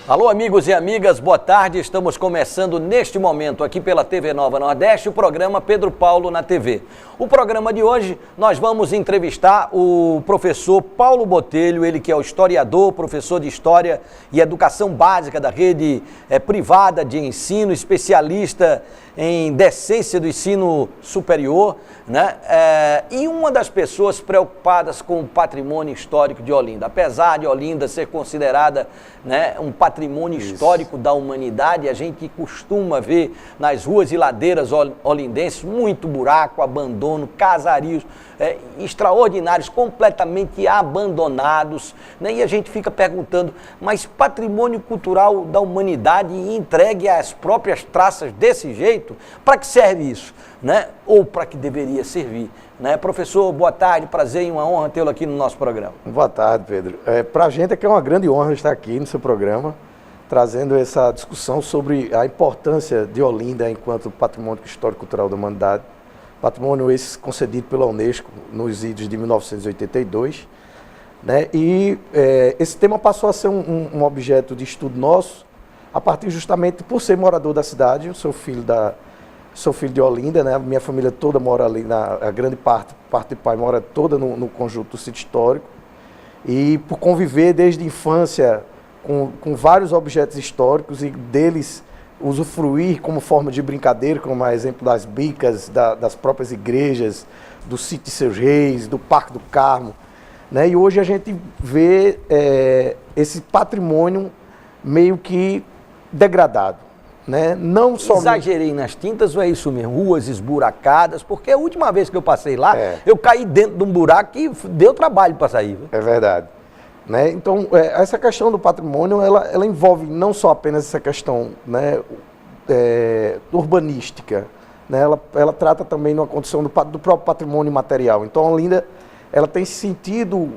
Alô, amigos e amigas, boa tarde. Estamos começando neste momento aqui pela TV Nova Nordeste o programa Pedro Paulo na TV. O programa de hoje nós vamos entrevistar o professor Paulo Botelho, ele que é o historiador, professor de História e Educação Básica da rede privada de ensino, especialista em decência do ensino superior, né? E uma das pessoas preocupadas com o patrimônio histórico de Olinda. Apesar de Olinda ser considerada, né, um patrimônio histórico da humanidade, a gente costuma ver nas ruas e ladeiras olindenses muito buraco, abandono, casarios extraordinários, completamente abandonados, né? E a gente fica perguntando, mas patrimônio cultural da humanidade entregue às próprias traças desse jeito, para que serve isso, né? Ou para que deveria servir, né? Professor, boa tarde, prazer e uma honra tê-lo aqui no nosso programa. Boa tarde, Pedro. Para a gente é que é uma grande honra estar aqui no seu programa, trazendo essa discussão sobre a importância de Olinda enquanto patrimônio histórico-cultural da humanidade, patrimônio esse concedido pela Unesco nos idos de 1982, né? E esse tema passou a ser um objeto de estudo nosso, a partir justamente por ser morador da cidade. Eu sou filho de Olinda, né? Minha família toda mora ali, a grande parte de pai mora toda no conjunto do sítio histórico, e por conviver desde a infância com vários objetos históricos e deles usufruir como forma de brincadeira, como a exemplo das bicas, das próprias igrejas, do sítio de Seus Reis, do Parque do Carmo, né? E hoje a gente vê esse patrimônio meio que degradado, né? Não só exagerei nas tintas ou é isso mesmo? Ruas esburacadas, porque a última vez que eu passei lá, eu caí dentro de um buraco e deu trabalho para sair. Viu? É verdade. Né? Então, essa questão do patrimônio, ela envolve não só apenas essa questão, né, urbanística, né? Ela trata também de uma condição do próprio patrimônio material. Então, a Olinda, ela tem sentido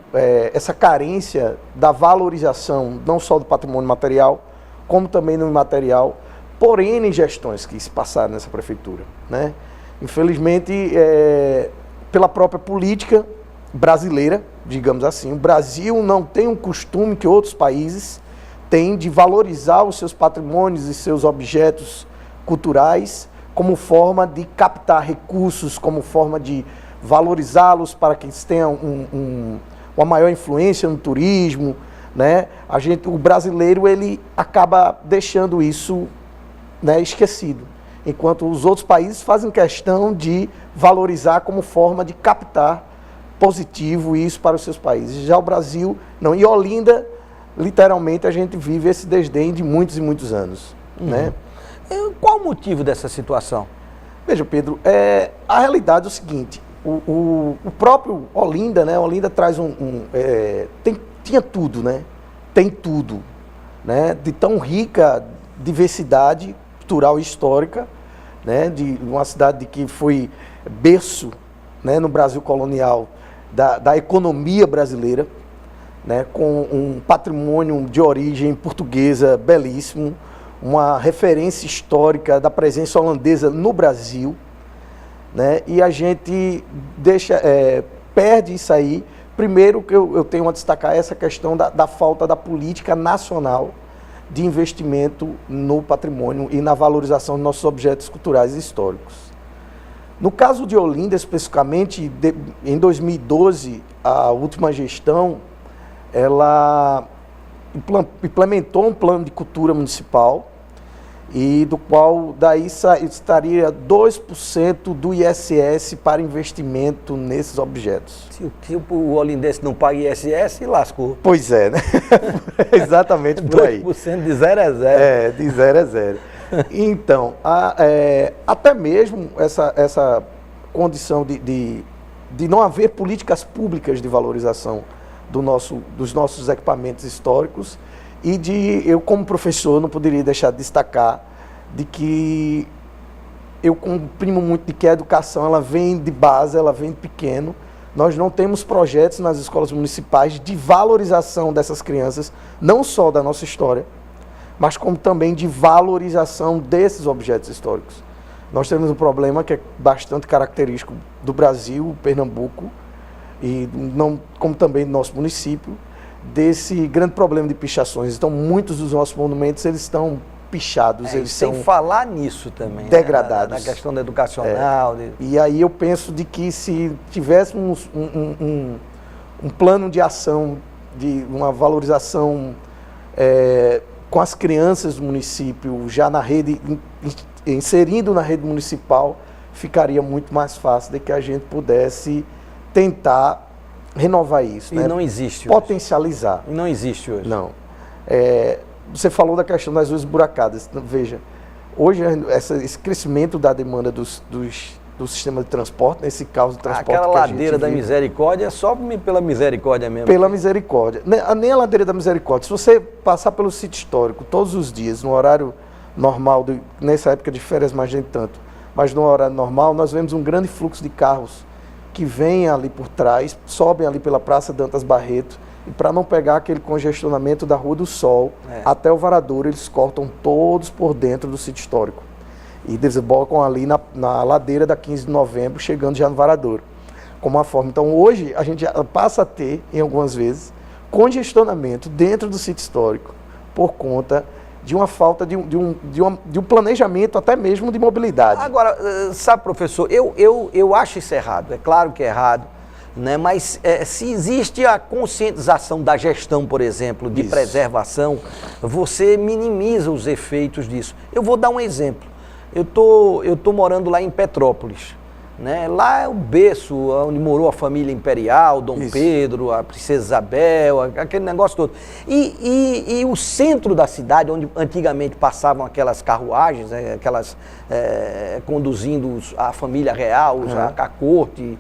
essa carência da valorização, não só do patrimônio material, como também no imaterial, por N gestões que se passaram nessa prefeitura, né? Infelizmente, pela própria política brasileira, digamos assim, o Brasil não tem um costume que outros países têm de valorizar os seus patrimônios e seus objetos culturais como forma de captar recursos, como forma de valorizá-los para que eles tenham uma maior influência no turismo, né? O brasileiro, ele acaba deixando isso, né, esquecido, enquanto os outros países fazem questão de valorizar como forma de captar positivo isso para os seus países. Já o Brasil não. E Olinda, literalmente, a gente vive esse desdém de muitos e muitos anos. Né? Qual o motivo dessa situação? Veja, Pedro, a realidade é o seguinte, o próprio Olinda, né? Olinda traz tinha tudo, né? Tem tudo, né? De tão rica diversidade cultural e histórica, né? De uma cidade que foi berço, né, no Brasil colonial da economia brasileira, né, com um patrimônio de origem portuguesa belíssimo, uma referência histórica da presença holandesa no Brasil, né, e a gente perde isso aí. Primeiro que eu tenho a destacar essa questão da falta da política nacional de investimento no patrimônio e na valorização de nossos objetos culturais e históricos. No caso de Olinda, especificamente, em 2012, a última gestão, ela implementou um plano de cultura municipal, e do qual daí estaria 2% do ISS para investimento nesses objetos. Se o olindense não paga ISS, lascou. Pois é, né? Exatamente por aí. 2% de 0 a 0. De 0 a 0. Então, até mesmo essa condição de não haver políticas públicas de valorização dos nossos equipamentos históricos, e eu como professor não poderia deixar de destacar de que eu comprimo muito de que a educação ela vem de base, ela vem de pequeno. Nós não temos projetos nas escolas municipais de valorização dessas crianças, não só da nossa história, mas como também de valorização desses objetos históricos. Nós temos um problema que é bastante característico do Brasil, Pernambuco, e como também do nosso município, desse grande problema de pichações. Então, muitos dos nossos monumentos, eles estão pichados, eles sem são falar nisso também, degradados. Né? Na questão da educacional. E aí eu penso de que se tivéssemos um plano de ação, de uma valorização com as crianças do município, já na rede, inserindo na rede municipal, ficaria muito mais fácil de que a gente pudesse tentar renovar isso. E né? Não existe potencializar. Hoje. E não existe hoje. Não. Você falou da questão das ruas esburacadas. Veja, hoje esse crescimento da demanda do sistema de transporte, nesse caos de transporte aquela que a ladeira da vive, misericórdia é só pela misericórdia mesmo. Pela misericórdia. Nem a ladeira da misericórdia. Se você passar pelo sítio histórico todos os dias, no horário normal, nessa época de férias mais nem tanto, mas no horário normal, nós vemos um grande fluxo de carros que vêm ali por trás, sobem ali pela Praça Dantas Barreto, e para não pegar aquele congestionamento da Rua do Sol até o Varadouro, eles cortam todos por dentro do sítio histórico e desembocam ali na ladeira da 15 de novembro, chegando já no Varadouro, como uma forma. Então hoje a gente passa a ter, em algumas vezes, congestionamento dentro do sítio histórico por conta de uma falta de um planejamento até mesmo de mobilidade. Agora, sabe, professor, eu acho isso errado, é claro que é errado, né? Mas se existe a conscientização da gestão, por exemplo, de preservação, você minimiza os efeitos disso. Eu vou dar um exemplo. Eu tô morando lá em Petrópolis, né? Lá é o berço onde morou a família imperial, Dom Pedro, a princesa Isabel, aquele negócio todo. E o centro da cidade, onde antigamente passavam aquelas carruagens, né? Aquelas conduzindo a família real, a corte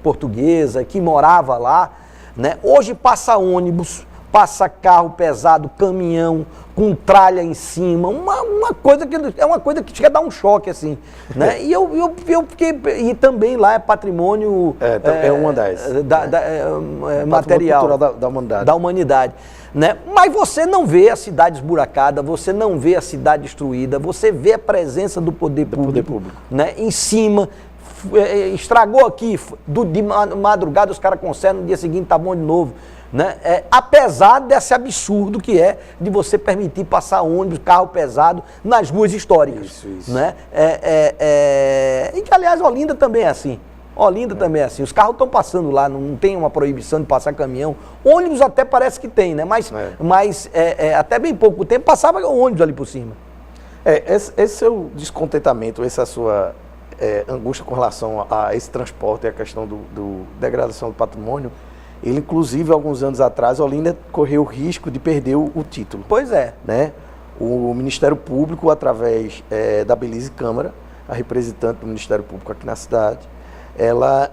portuguesa que morava lá, né? Hoje passa ônibus, passa carro pesado, caminhão, com tralha em cima, uma coisa que chega a dar um choque, assim, né? E eu fiquei, e também lá é patrimônio... uma das... material. Cultural da humanidade. Né? Mas você não vê a cidade esburacada, você não vê a cidade destruída, você vê a presença do poder público. Né? Em cima, estragou aqui, de madrugada os caras consertam, no dia seguinte tá bom de novo. Né? Apesar desse absurdo que é de você permitir passar ônibus, carro pesado nas ruas históricas. Isso. Né? E que, aliás, Olinda também é assim. Também é assim. Os carros estão passando lá, não tem uma proibição de passar caminhão. Ônibus até parece que tem, né? Mas até bem pouco tempo passava ônibus ali por cima. Esse seu descontentamento, essa sua angústia com relação a esse transporte e a questão do degradação do patrimônio, ele, inclusive, alguns anos atrás, Olinda correu o risco de perder o título. Pois é. Né? O Ministério Público, através da Belize Câmara, a representante do Ministério Público aqui na cidade, ela,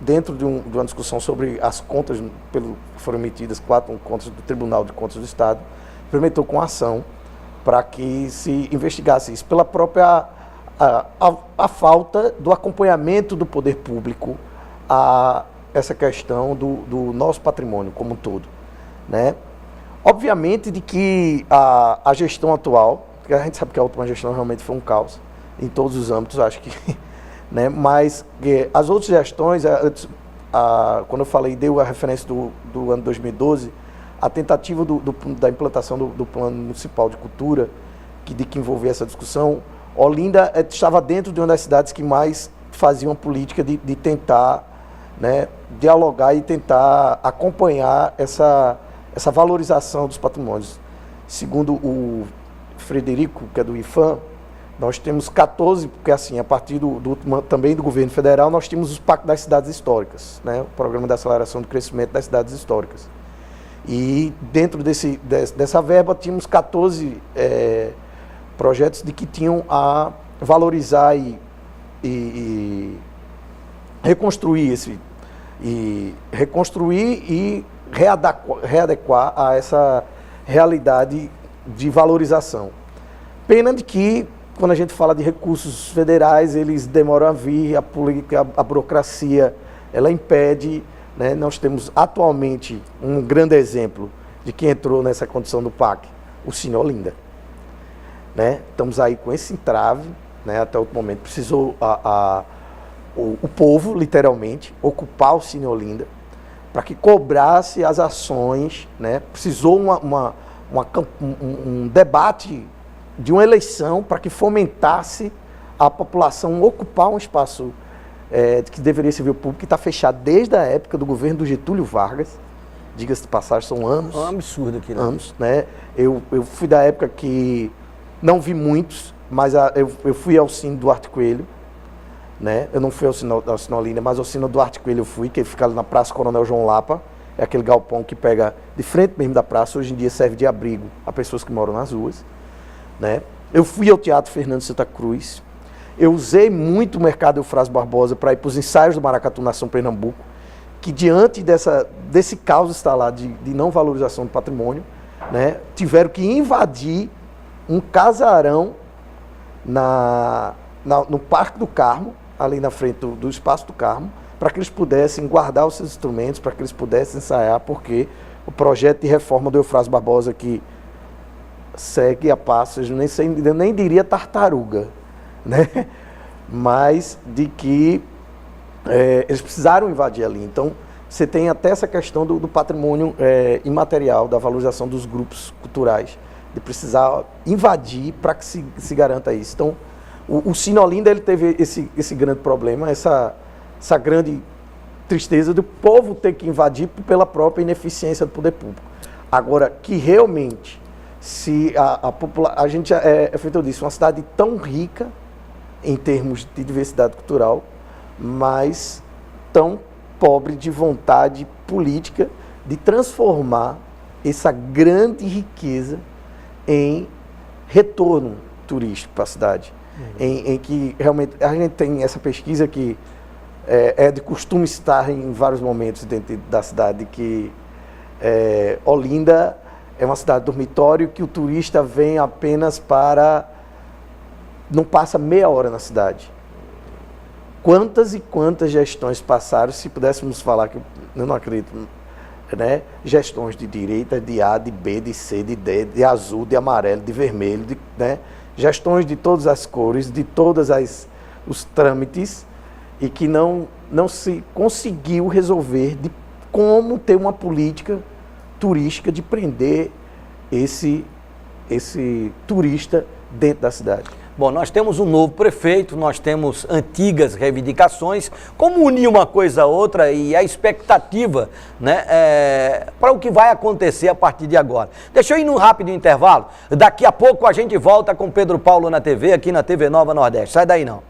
dentro de uma discussão sobre as contas que foram emitidas, 4 contas do Tribunal de Contas do Estado, implementou com ação para que se investigasse isso, pela própria a falta do acompanhamento do poder público a essa questão do nosso patrimônio como um todo, né? Obviamente de que a gestão atual, porque a gente sabe que a última gestão realmente foi um caos em todos os âmbitos, acho que, né? Mas as outras gestões, quando eu falei, deu a referência do ano 2012, a tentativa da implantação do Plano Municipal de Cultura, que envolvia essa discussão, Olinda estava dentro de uma das cidades que mais faziam a política de tentar, né, dialogar e tentar acompanhar essa valorização dos patrimônios. Segundo o Frederico, que é do IFAM, nós temos 14, porque assim, a partir também do governo federal, nós temos os Pactos das Cidades Históricas, né, o Programa de Aceleração do Crescimento das Cidades Históricas. E dentro dessa verba, tínhamos 14 projetos que tinham a valorizar e reconstruir e readequar a essa realidade de valorização. Pena de que, quando a gente fala de recursos federais, eles demoram a vir, a burocracia, ela impede, né? Nós temos atualmente um grande exemplo de quem entrou nessa condição do PAC, o Cine Olinda. Né? Estamos aí com esse entrave, né? Até o momento precisou o povo, literalmente, ocupar o Cine Olinda, para que cobrasse as ações, né? Precisou um debate de uma eleição para que fomentasse a população ocupar um espaço que deveria servir ao público, que está fechado desde a época do governo do Getúlio Vargas, diga-se de passagem, são anos. É um absurdo aqui, né? Anos, né? Eu fui da época que não vi muitos, mas eu fui ao Cine Duarte Coelho, né? Eu não fui ao Cine Olinda, mas ao Cine Duarte Coelho eu fui, que fica ali na Praça Coronel João Lapa, é aquele galpão que pega de frente mesmo da praça, hoje em dia serve de abrigo a pessoas que moram nas ruas, né? Eu fui ao Teatro Fernando Santa Cruz, eu usei muito o Mercado Eufrásio Barbosa para ir para os ensaios do Maracatu Nação Pernambuco, que diante desse caos instalado de não valorização do patrimônio, né, tiveram que invadir um casarão no Parque do Carmo, ali na frente do Espaço do Carmo, para que eles pudessem guardar os seus instrumentos, para que eles pudessem ensaiar, porque o projeto de reforma do Eufrásio Barbosa que segue a passos, eu nem diria tartaruga, né? Mas de que eles precisaram invadir ali. Então, você tem até essa questão do patrimônio imaterial, da valorização dos grupos culturais, de precisar invadir para que se garanta isso. Então, o Cine Olinda, ele teve esse grande problema, essa grande tristeza do povo ter que invadir pela própria ineficiência do poder público. Agora, que realmente, se a gente feito disso, uma cidade tão rica em termos de diversidade cultural, mas tão pobre de vontade política de transformar essa grande riqueza em retorno turístico para a cidade. Em que realmente a gente tem essa pesquisa que é de costume estar em vários momentos dentro da cidade, que Olinda é uma cidade dormitório, que o turista vem apenas não passa meia hora na cidade. Quantas e quantas gestões passaram, se pudéssemos falar, que eu não acredito, né? Gestões de direita, de A, de B, de C, de D, de azul, de amarelo, de vermelho, né? Gestões de todas as cores, de todos os trâmites, e que não se conseguiu resolver de como ter uma política turística de prender esse turista dentro da cidade. Bom, nós temos um novo prefeito, nós temos antigas reivindicações, como unir uma coisa a outra e a expectativa, né, para o que vai acontecer a partir de agora. Deixa eu ir num rápido intervalo, daqui a pouco a gente volta com Pedro Paulo na TV, aqui na TV Nova Nordeste. Sai daí não.